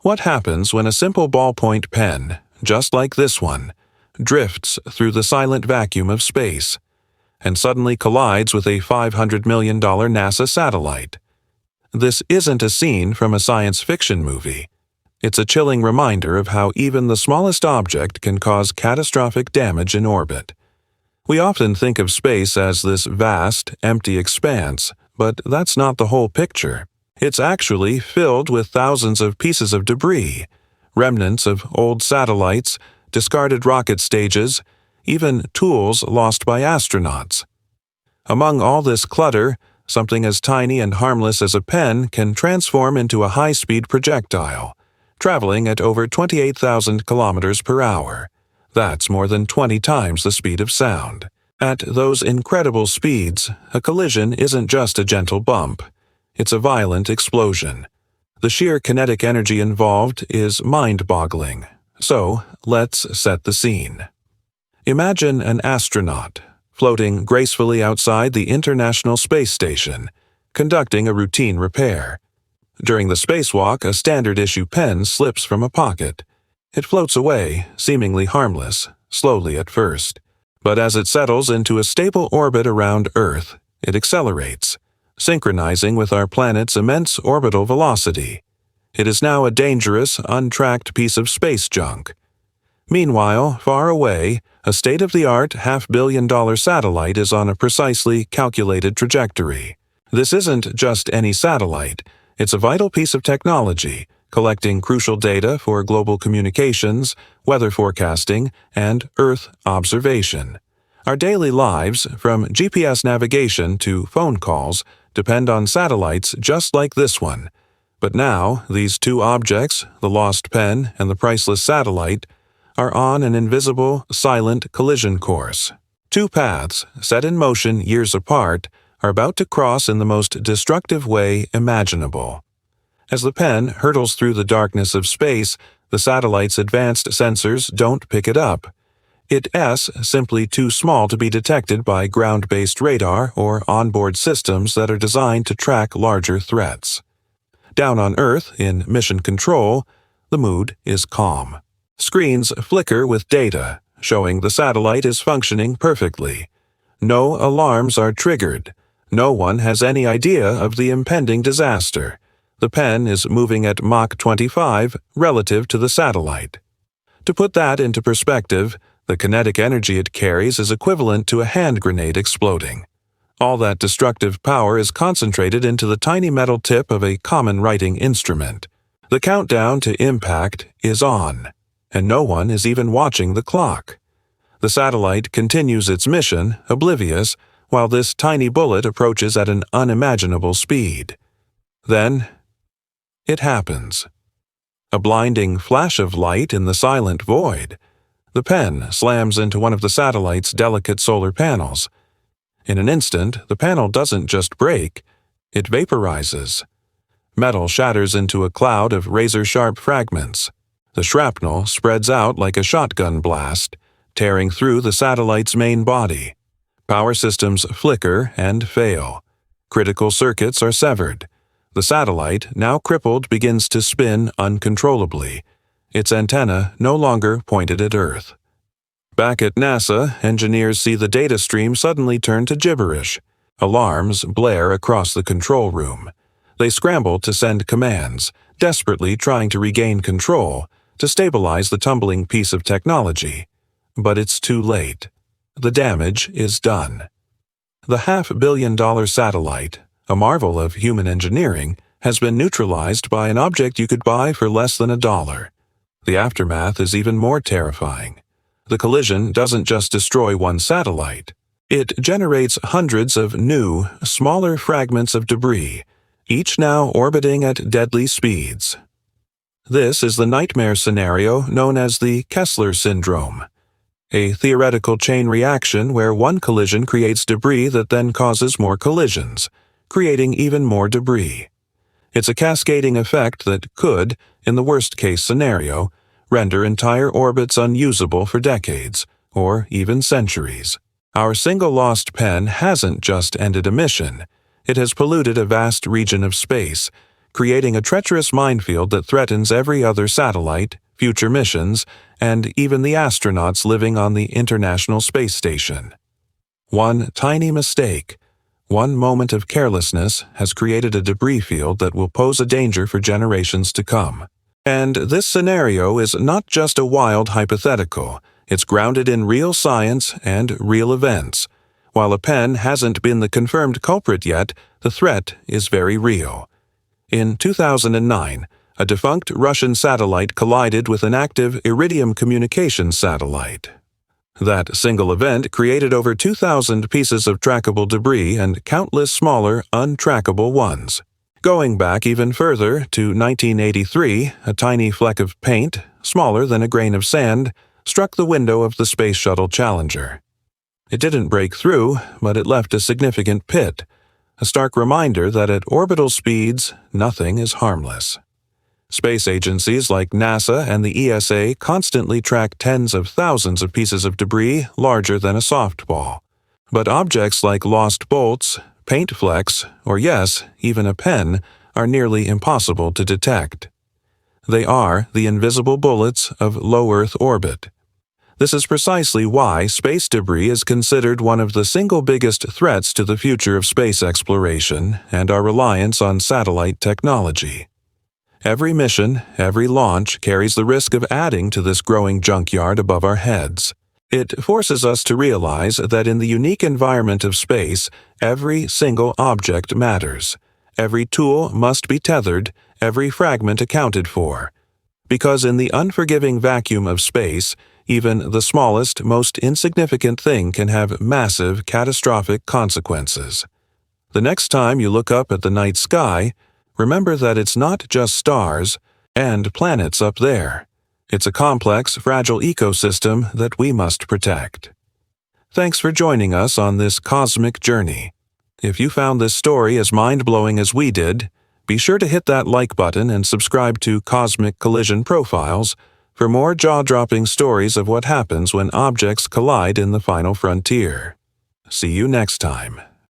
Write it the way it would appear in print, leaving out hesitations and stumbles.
What happens when a simple ballpoint pen, just like this one, drifts through the silent vacuum of space and suddenly collides with a $500 million NASA satellite? This isn't a scene from a science fiction movie. It's a chilling reminder of how even the smallest object can cause catastrophic damage in orbit. We often think of space as this vast, empty expanse, but that's not the whole picture. It's actually filled with thousands of pieces of debris, remnants of old satellites, discarded rocket stages, even tools lost by astronauts. Among all this clutter, something as tiny and harmless as a pen can transform into a high-speed projectile, traveling at over 28,000 kilometers per hour. That's more than 20 times the speed of sound. At those incredible speeds, a collision isn't just a gentle bump. It's a violent explosion. The sheer kinetic energy involved is mind-boggling. So, let's set the scene. Imagine an astronaut floating gracefully outside the International Space Station, conducting a routine repair. During the spacewalk, a standard-issue pen slips from a pocket. It floats away, seemingly harmless, slowly at first. But as it settles into a stable orbit around Earth, it accelerates, synchronizing with our planet's immense orbital velocity. It is now a dangerous, untracked piece of space junk. Meanwhile, far away, a state-of-the-art $500 million satellite is on a precisely calculated trajectory. This isn't just any satellite. It's a vital piece of technology, collecting crucial data for global communications, weather forecasting, and Earth observation. Our daily lives, from GPS navigation to phone calls, depend on satellites just like this one. But now, these two objects, the lost pen and the priceless satellite, are on an invisible, silent collision course. Two paths, set in motion years apart, are about to cross in the most destructive way imaginable. As the pen hurtles through the darkness of space, the satellite's advanced sensors don't pick it up. It's simply too small to be detected by ground-based radar or onboard systems that are designed to track larger threats. Down on Earth, in mission control, the mood is calm. Screens flicker with data, showing the satellite is functioning perfectly. No alarms are triggered. No one has any idea of the impending disaster. The pen is moving at Mach 25 relative to the satellite. To put that into perspective, the kinetic energy it carries is equivalent to a hand grenade exploding. All that destructive power is concentrated into the tiny metal tip of a common writing instrument. The countdown to impact is on, and no one is even watching the clock. The satellite continues its mission, oblivious, while this tiny bullet approaches at an unimaginable speed. Then, it happens. A blinding flash of light in the silent void. The pen slams into one of the satellite's delicate solar panels. In an instant, the panel doesn't just break, it vaporizes. Metal shatters into a cloud of razor-sharp fragments. The shrapnel spreads out like a shotgun blast, tearing through the satellite's main body. Power systems flicker and fail. Critical circuits are severed. The satellite, now crippled, begins to spin uncontrollably, its antenna no longer pointed at Earth. Back at NASA, engineers see the data stream suddenly turn to gibberish. Alarms blare across the control room. They scramble to send commands, desperately trying to regain control, to stabilize the tumbling piece of technology. But it's too late. The damage is done. The $500 million satellite, a marvel of human engineering, has been neutralized by an object you could buy for less than $1. The aftermath is even more terrifying. The collision doesn't just destroy one satellite. It generates hundreds of new, smaller fragments of debris, each now orbiting at deadly speeds. This is the nightmare scenario known as the Kessler Syndrome, a theoretical chain reaction where one collision creates debris that then causes more collisions, creating even more debris. It's a cascading effect that could, in the worst-case scenario, render entire orbits unusable for decades, or even centuries. Our single lost pen hasn't just ended a mission. It has polluted a vast region of space, creating a treacherous minefield that threatens every other satellite, future missions, and even the astronauts living on the International Space Station. One tiny mistake, one moment of carelessness has created a debris field that will pose a danger for generations to come. And this scenario is not just a wild hypothetical, it's grounded in real science and real events. While a pen hasn't been the confirmed culprit yet, the threat is very real. In 2009, a defunct Russian satellite collided with an active Iridium communications satellite. That single event created over 2,000 pieces of trackable debris and countless smaller, untrackable ones. Going back even further to 1983, a tiny fleck of paint, smaller than a grain of sand, struck the window of the Space Shuttle Challenger. It didn't break through, but it left a significant pit, a stark reminder that at orbital speeds, nothing is harmless. Space agencies like NASA and the ESA constantly track tens of thousands of pieces of debris larger than a softball. But objects like lost bolts, paint flecks, or yes, even a pen, are nearly impossible to detect. They are the invisible bullets of low Earth orbit. This is precisely why space debris is considered one of the single biggest threats to the future of space exploration and our reliance on satellite technology. Every mission, every launch carries the risk of adding to this growing junkyard above our heads. It forces us to realize that in the unique environment of space, every single object matters. Every tool must be tethered, every fragment accounted for. Because in the unforgiving vacuum of space, even the smallest, most insignificant thing can have massive, catastrophic consequences. The next time you look up at the night sky, remember that it's not just stars and planets up there. It's a complex, fragile ecosystem that we must protect. Thanks for joining us on this cosmic journey. If you found this story as mind-blowing as we did, be sure to hit that like button and subscribe to Cosmic Collision Profiles for more jaw-dropping stories of what happens when objects collide in the final frontier. See you next time.